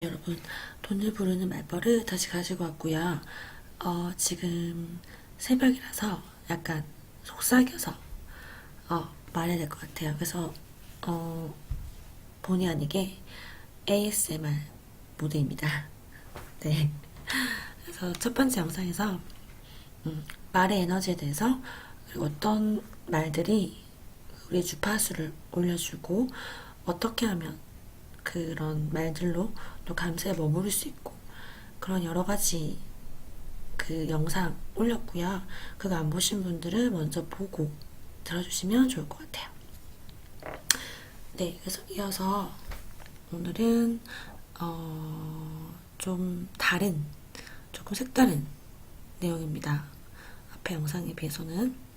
여러분, 돈을 부르는 말벌을 다시 가지고 왔고요. 지금 새벽이라서 약간 속삭여서 말해야 될 것 같아요. 그래서 본의 아니게 ASMR 모드입니다. 네. 그래서 첫 번째 영상에서 말의 에너지에 대해서, 그리고 어떤 말들이 우리 주파수를 올려주고 어떻게 하면 그런 말들로 또 감성에 머무를 수 있고, 그런 여러 가지 그 영상 올렸고요. 그거 안 보신 분들은 먼저 보고 들어주시면 좋을 것 같아요. 네, 그래서 이어서 오늘은 좀 다른, 조금 색다른 내용입니다. 앞에 영상에 비해서는.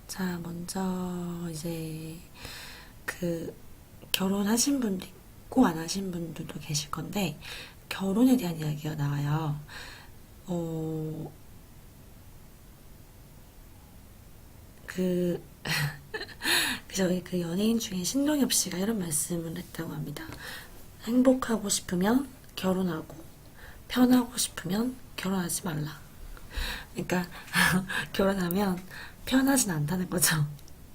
자, 먼저 이제 그 결혼하신 분도 있고 안 하신 분들도 계실 건데, 결혼에 대한 이야기가 나와요. 어, 그, 저희 그 연예인 중에 신동엽 씨가 이런 말씀을 했다고 합니다. 행복하고 싶으면 결혼하고, 편하고 싶으면 결혼하지 말라. 그러니까, 결혼하면 편하진 않다는 거죠.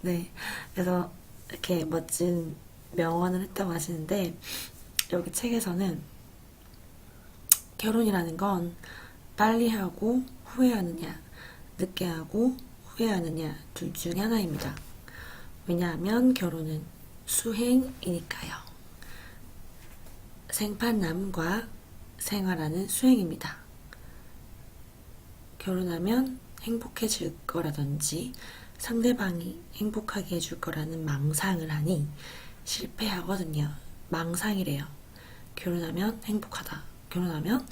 네. 그래서 이렇게 멋진 명언을 했다고 하시는데, 여기 책에서는 결혼이라는 건 빨리 하고 후회하느냐, 늦게 하고 후회하느냐, 둘 중에 하나입니다. 왜냐하면 결혼은 수행이니까요. 생판남과 생활하는 수행입니다. 결혼하면 행복해질 거라든지 상대방이 행복하게 해줄 거라는 망상을 하니 실패하거든요. 망상이래요. 결혼하면 행복하다. 결혼하면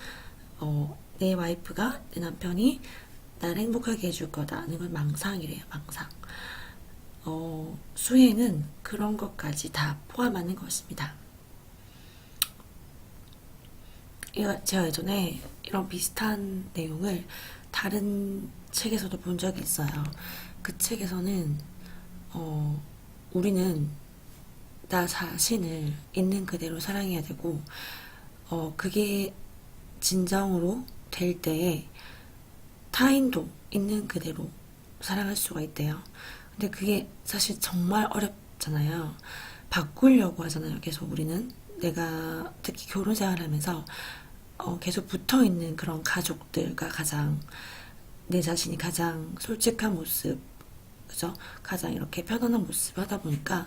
내 와이프가, 내 남편이 나를 행복하게 해줄 거다는 건 망상이래요. 망상. 수혜는 그런 것까지 다 포함하는 것입니다. 제가 예전에 이런 비슷한 내용을 다른 책에서도 본 적이 있어요. 그 책에서는 우리는 나 자신을 있는 그대로 사랑해야 되고, 그게 진정으로 될 때에 타인도 있는 그대로 사랑할 수가 있대요. 근데 그게 사실 정말 어렵잖아요. 바꾸려고 하잖아요. 계속 우리는. 내가 특히 결혼 생활하면서 계속 붙어 있는 그런 가족들과 가장 내 자신이 가장 솔직한 모습, 그죠? 가장 이렇게 편안한 모습 하다 보니까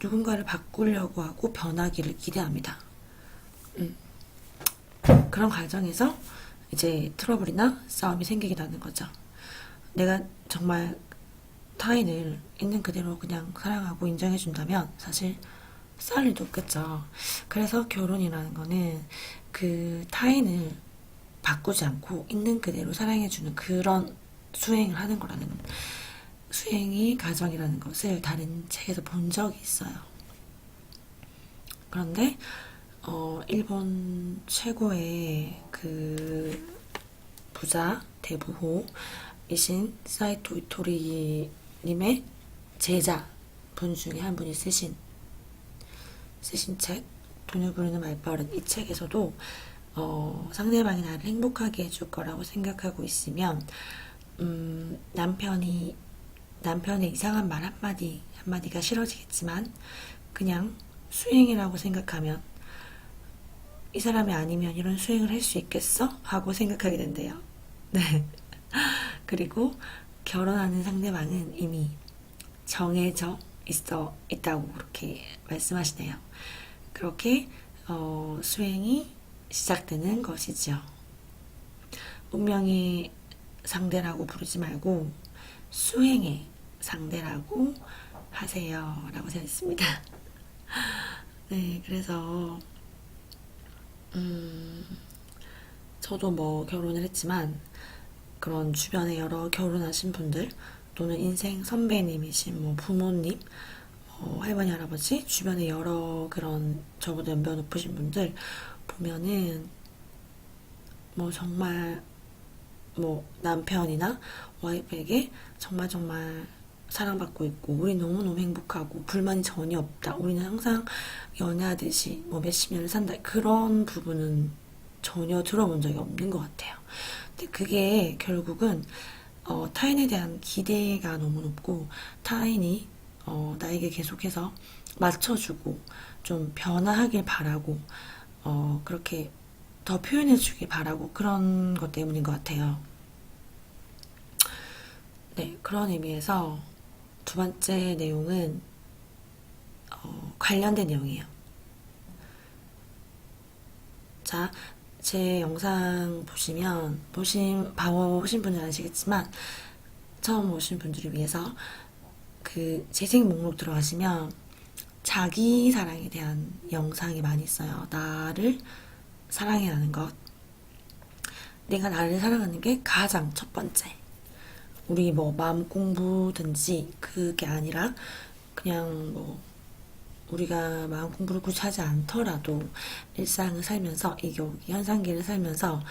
누군가를 바꾸려고 하고 변하기를 기대합니다. 그런 과정에서 이제 트러블이나 싸움이 생기게 되는 거죠. 내가 정말 타인을 있는 그대로 그냥 사랑하고 인정해준다면 사실 싸울 일도 없겠죠. 그래서 결혼이라는 거는 그 타인을 바꾸지 않고 있는 그대로 사랑해주는 그런 수행을 하는 거라는, 수행이 가정이라는 것을 다른 책에서 본 적이 있어요. 그런데 일본 최고의 그 부자 대부호이신 사이토 이토리님의 제자 분 중에 한 분이 쓰신 책 돈을 부르는 말벌은, 이 책에서도 상대방이 나를 행복하게 해줄 거라고 생각하고 있으면 남편의 이상한 말 한마디가 싫어지겠지만 그냥 수행이라고 생각하면, 이 사람이 아니면 이런 수행을 할 수 있겠어? 하고 생각하게 된대요. 네. 그리고 결혼하는 상대방은 이미 정해져 있다고 그렇게 말씀하시네요. 그렇게 수행이 시작되는 것이죠. 운명의 상대라고 부르지 말고 수행의 상대라고 하세요. 라고 되어 있습니다. 네, 그래서 저도 뭐 결혼을 했지만 그런 주변에 여러 결혼하신 분들, 또는 인생 선배님이신 뭐 부모님, 할머니, 할아버지, 주변에 여러 그런 저보다 연배가 높으신 분들 보면은 뭐 정말 뭐 남편이나 와이프에게 정말 사랑받고 있고 우리 너무너무 행복하고 불만이 전혀 없다. 우리는 항상 연애하듯이 뭐 몇십 년을 산다. 그런 부분은 전혀 들어본 적이 없는 것 같아요. 근데 그게 결국은 타인에 대한 기대가 너무 높고 타인이 나에게 계속해서 맞춰주고 좀 변화하길 바라고 그렇게 더 표현해주길 바라고 그런 것 때문인 것 같아요. 네, 그런 의미에서 두 번째 내용은 관련된 내용이에요. 자, 제 영상 봐보신 분은 아시겠지만, 처음 오신 분들을 위해서 그 재생 목록 들어가시면 자기 사랑에 대한 영상이 많이 있어요. 나를 사랑해야 하는 것. 내가 나를 사랑하는 게 가장 첫 번째. 우리 뭐 마음 공부든지 그게 아니라 그냥 뭐 우리가 마음 공부를 굳이 하지 않더라도 일상을 살면서 이교기 현상기를 살면서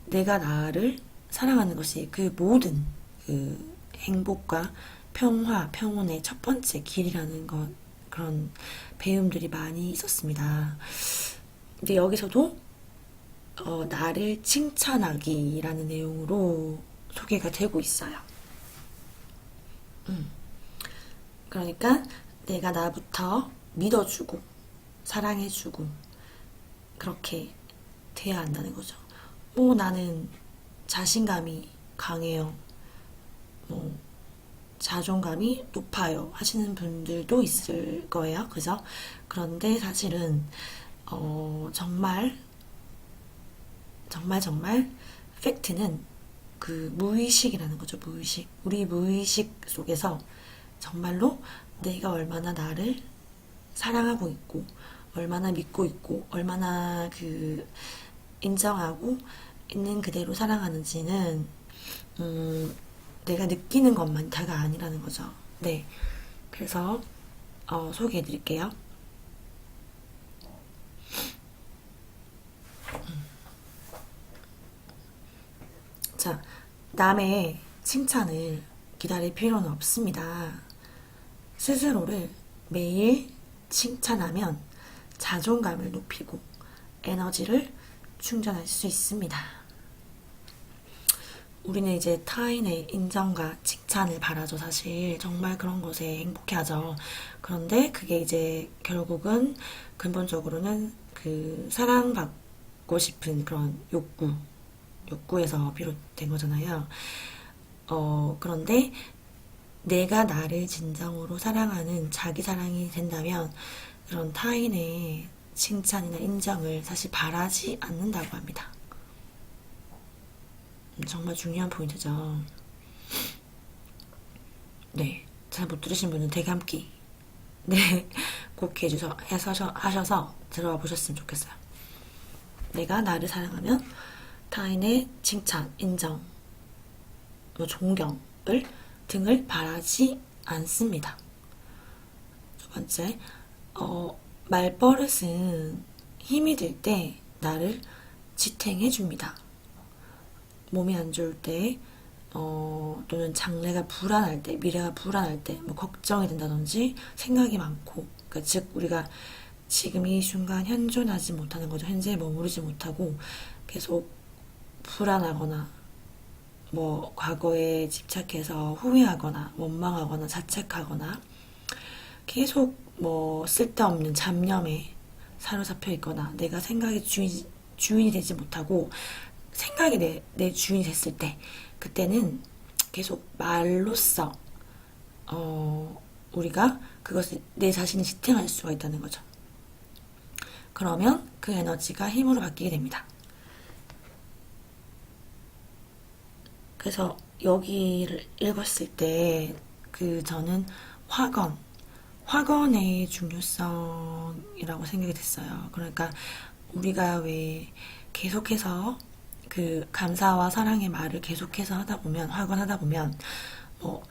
내가 나를 사랑하는 것이 그 모든 그 행복과 평화, 평온의 첫 번째 길이라는 것 그런 배움들이 많이 있었습니다. 근데 여기서도 나를 칭찬하기라는 내용으로 소개가 되고 있어요. 그러니까 내가 나부터 믿어주고 사랑해주고 그렇게 돼야 한다는 거죠. 나는 자신감이 강해요. 뭐 자존감이 높아요. 하시는 분들도 있을 거예요. 그죠? 그런데 사실은 정말 팩트는 그 무의식이라는 거죠. 무의식. 우리 무의식 속에서 정말로 내가 얼마나 나를 사랑하고 있고 얼마나 믿고 있고 얼마나 그 인정하고 있는 그대로 사랑하는지는 내가 느끼는 것만 다가 아니라는 거죠. 네. 그래서 소개해 드릴게요. 자, 남의 칭찬을 기다릴 필요는 없습니다. 스스로를 매일 칭찬하면 자존감을 높이고 에너지를 충전할 수 있습니다. 우리는 이제 타인의 인정과 칭찬을 바라죠, 사실. 정말 그런 것에 행복해하죠. 그런데 그게 이제 결국은 근본적으로는 그 사랑받고 싶은 그런 욕구에서 비롯된 거잖아요. 그런데 내가 나를 진정으로 사랑하는 자기 사랑이 된다면 그런 타인의 칭찬이나 인정을 사실 바라지 않는다고 합니다. 정말 중요한 포인트죠. 네. 잘 못 들으신 분은 대감기. 네. 꼭 하셔서 들어와 보셨으면 좋겠어요. 내가 나를 사랑하면 타인의 칭찬, 인정, 존경을 등을 바라지 않습니다. 두 번째, 말버릇은 힘이 들 때 나를 지탱해줍니다. 몸이 안 좋을 때, 또는 장래가 불안할 때, 미래가 불안할 때, 뭐 걱정이 된다든지 생각이 많고, 그러니까 즉 우리가 지금 이 순간 현존하지 못하는 거죠. 현재에 머무르지 못하고 계속 불안하거나 뭐 과거에 집착해서 후회하거나 원망하거나 자책하거나 계속 뭐 쓸데없는 잡념에 사로잡혀 있거나 내가 생각의 주인이 되지 못하고 생각이 내 주인이 됐을 때 그때는 계속 말로써 우리가 그것을 내 자신이 지탱할 수가 있다는 거죠. 그러면 그 에너지가 힘으로 바뀌게 됩니다. 그래서 여기를 읽었을 때 저는 확언의 중요성이라고 생각이 됐어요. 그러니까 우리가 왜 계속해서 그 감사와 사랑의 말을 계속해서 하다 보면 확언하다 보면 뭐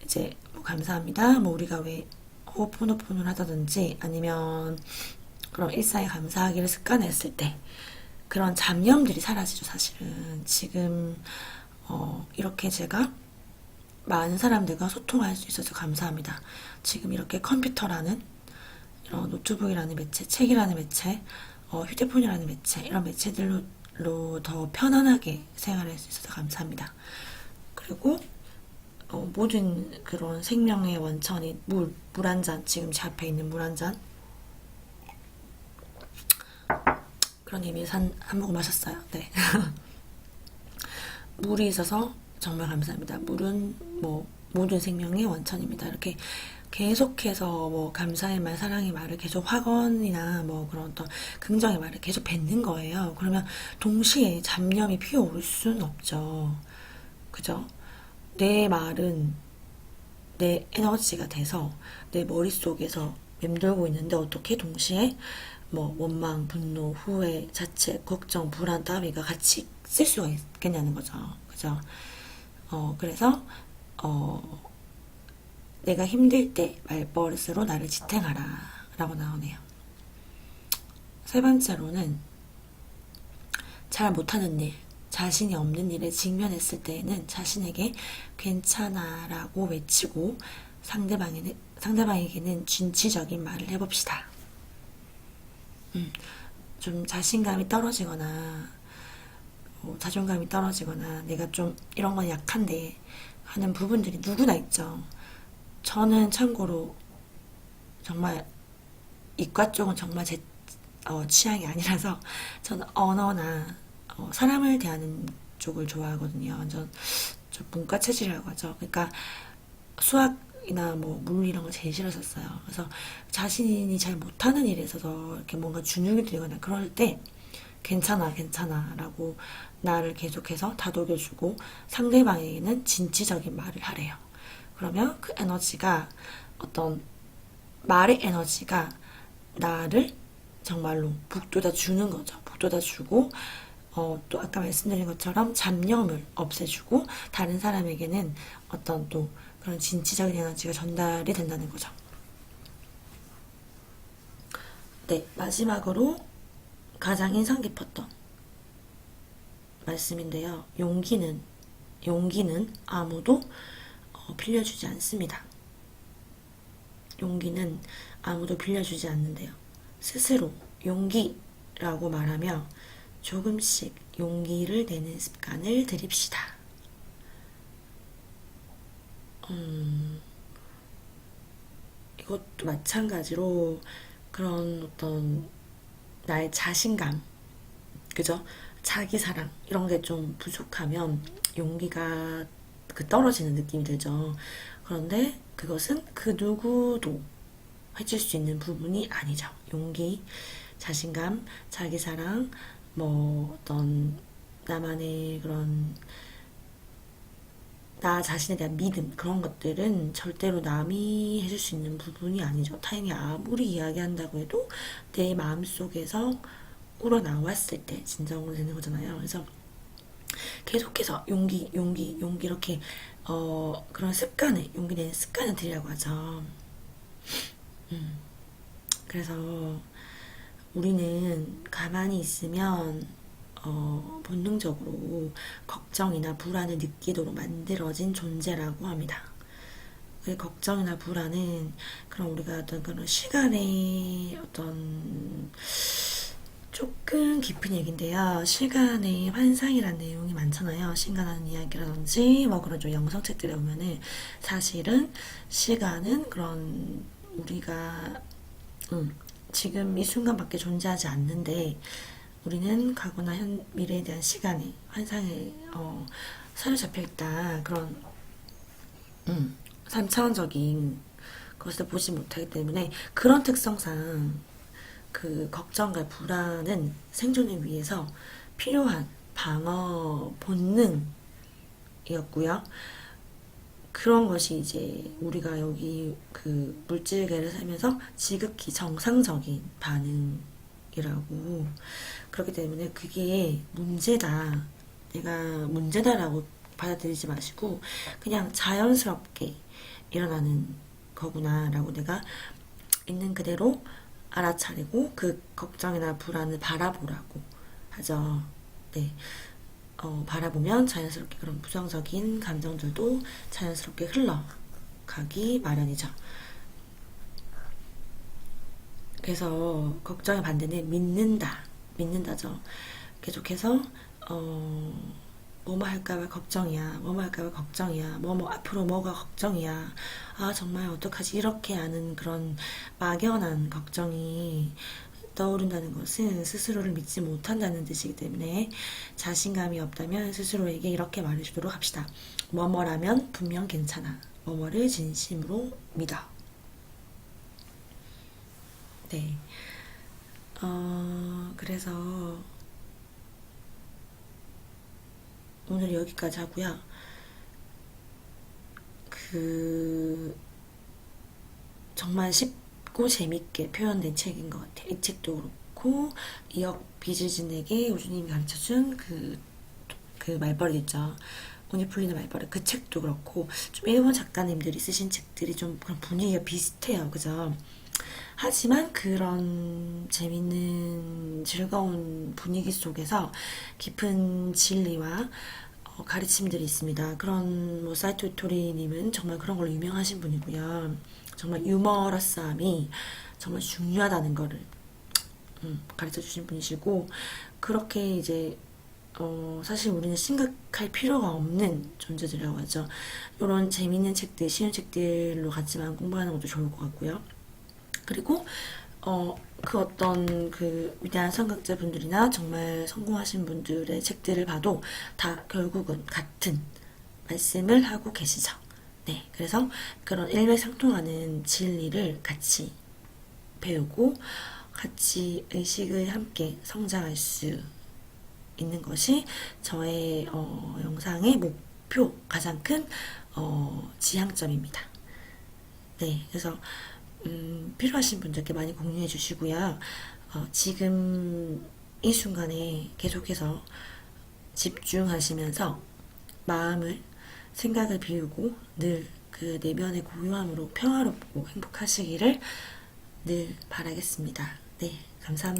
이제 뭐 감사합니다. 뭐 우리가 왜 호흡호노폰을 하다든지 아니면 그런 일상에 감사하기를 습관했을 때 그런 잡념들이 사라지죠. 사실은 지금 이렇게 제가 많은 사람들과 소통할 수 있어서 감사합니다. 지금 이렇게 컴퓨터라는 이런 노트북이라는 매체, 책이라는 매체, 휴대폰이라는 매체, 이런 매체들로 더 편안하게 생활할 수 있어서 감사합니다. 그리고 모든 그런 생명의 원천인 물 한 잔, 지금 제 앞에 있는 물 한 잔, 그런 의미에서 한 모금 마셨어요. 네. 물이 있어서 정말 감사합니다. 물은 뭐 모든 생명의 원천입니다. 이렇게 계속해서 뭐 감사의 말, 사랑의 말을 계속 확언이나 뭐 그런 어떤 긍정의 말을 계속 뱉는 거예요. 그러면 동시에 잡념이 피어오를 수는 없죠. 그죠? 내 말은 내 에너지가 돼서 내 머릿속에서 맴돌고 있는데 어떻게 동시에 뭐 원망, 분노, 후회, 자책, 걱정, 불안 따위가 같이 쓸 수가 있겠냐는 거죠. 그죠? 그래서 내가 힘들 때 말버릇으로 나를 지탱하라 라고 나오네요. 세 번째로는 잘 못하는 일, 자신이 없는 일에 직면했을 때에는 자신에게 괜찮아 라고 외치고 상대방에게는 진취적인 말을 해봅시다. 좀 자신감이 떨어지거나 자존감이 떨어지거나 내가 좀 이런 건 약한데 하는 부분들이 누구나 있죠. 저는 참고로 정말 이과 쪽은 정말 제 취향이 아니라서 저는 언어나 사람을 대하는 쪽을 좋아하거든요. 완전 좀 문과 체질이라고 하죠. 그러니까 수학이나 뭐 물리 이런 거 제일 싫었었어요. 그래서 자신이 잘 못하는 일에 있어서 이렇게 뭔가 주눅이 들거나 그럴 때 괜찮아, 괜찮아 라고 나를 계속해서 다독여주고 상대방에게는 진취적인 말을 하래요. 그러면 그 에너지가 어떤 말의 에너지가 나를 정말로 북돋아 주는 거죠. 북돋아 주고 또 아까 말씀드린 것처럼 잡념을 없애주고 다른 사람에게는 어떤 또 그런 진취적인 에너지가 전달이 된다는 거죠. 네, 마지막으로 가장 인상 깊었던 말씀인데요. 용기는 아무도 빌려주지 않습니다. 용기는 아무도 빌려주지 않는데요. 스스로 용기라고 말하며 조금씩 용기를 내는 습관을 들입시다. 이것도 마찬가지로 그런 어떤 나의 자신감, 그죠? 자기 사랑 이런 게 좀 부족하면 용기가 떨어지는 느낌이 들죠. 그런데 그것은 그 누구도 해줄 수 있는 부분이 아니죠. 용기, 자신감, 자기 사랑, 뭐 어떤 나만의 그런 나 자신에 대한 믿음 그런 것들은 절대로 남이 해줄 수 있는 부분이 아니죠. 타인이 아무리 이야기한다고 해도 내 마음속에서 우러나왔을 때 진정으로 되는 거잖아요. 그래서 계속해서 용기 이렇게 그런 습관을 용기 내는 습관을 들이라고 하죠. 그래서 우리는 가만히 있으면 본능적으로 걱정이나 불안을 느끼도록 만들어진 존재라고 합니다. 그 걱정이나 불안은 그런 우리가 어떤 그런 시간의 어떤 조금 깊은 얘기인데요. 시간의 환상이라는 내용이 많잖아요. 시간하는 이야기라든지 뭐 그런 좀 영성책들에 보면은 사실은 시간은 그런 우리가 지금 이 순간밖에 존재하지 않는데 우리는 과거나 미래에 대한 시간에 환상에 사로잡혀 있다. 그런 3차원적인 것을 보지 못하기 때문에 그런 특성상 그 걱정과 불안은 생존을 위해서 필요한 방어 본능이었고요. 그런 것이 이제 우리가 여기 그 물질계를 살면서 지극히 정상적인 반응이라고. 그렇기 때문에 그게 문제다, 내가 문제다라고 받아들이지 마시고 그냥 자연스럽게 일어나는 거구나 라고 내가 있는 그대로 알아차리고 그 걱정이나 불안을 바라보라고 하죠. 네. 바라보면 자연스럽게 그런 부정적인 감정들도 자연스럽게 흘러가기 마련이죠. 그래서 걱정의 반대는 믿는다죠. 계속해서 뭐뭐 할까봐 걱정이야, 뭐뭐 할까봐 걱정이야, 뭐뭐 앞으로 뭐가 걱정이야, 아 정말 어떡하지, 이렇게 하는 그런 막연한 걱정이 떠오른다는 것은 스스로를 믿지 못한다는 뜻이기 때문에, 자신감이 없다면 스스로에게 이렇게 말해주도록 합시다. 뭐뭐라면 분명 괜찮아. 뭐뭐를 진심으로 믿어. 네. 그래서 오늘 여기까지 하고요. 정말 쉽고 재밌게 표현된 책인 것 같아요. 이 책도 그렇고, 이역 비즈진에게 우주님이 가르쳐준 그 말버릇 있죠. 오늘 풀리는 말버릇. 그 책도 그렇고, 좀 일본 작가님들이 쓰신 책들이 좀 그런 분위기가 비슷해요. 그죠? 하지만 그런 재밌는 즐거운 분위기 속에서 깊은 진리와 가르침들이 있습니다. 그런 뭐 사이토 이토리님은 정말 그런 걸로 유명하신 분이고요. 정말 유머러스함이 정말 중요하다는 거를 가르쳐 주신 분이시고, 그렇게 이제 사실 우리는 심각할 필요가 없는 존재들이라고 하죠. 이런 재밌는 책들, 쉬운 책들로 같이만 공부하는 것도 좋을 것 같고요. 그리고 그 어떤 그 위대한 성각자 분들이나 정말 성공하신 분들의 책들을 봐도 다 결국은 같은 말씀을 하고 계시죠. 네, 그래서 그런 일맥상통하는 진리를 같이 배우고 같이 의식을 함께 성장할 수 있는 것이 저의 영상의 목표, 가장 큰 지향점입니다. 네, 그래서 필요하신 분들께 많이 공유해 주시고요. 지금 이 순간에 계속해서 집중하시면서 마음을, 생각을 비우고 늘 그 내면의 고요함으로 평화롭고 행복하시기를 늘 바라겠습니다. 네, 감사합니다.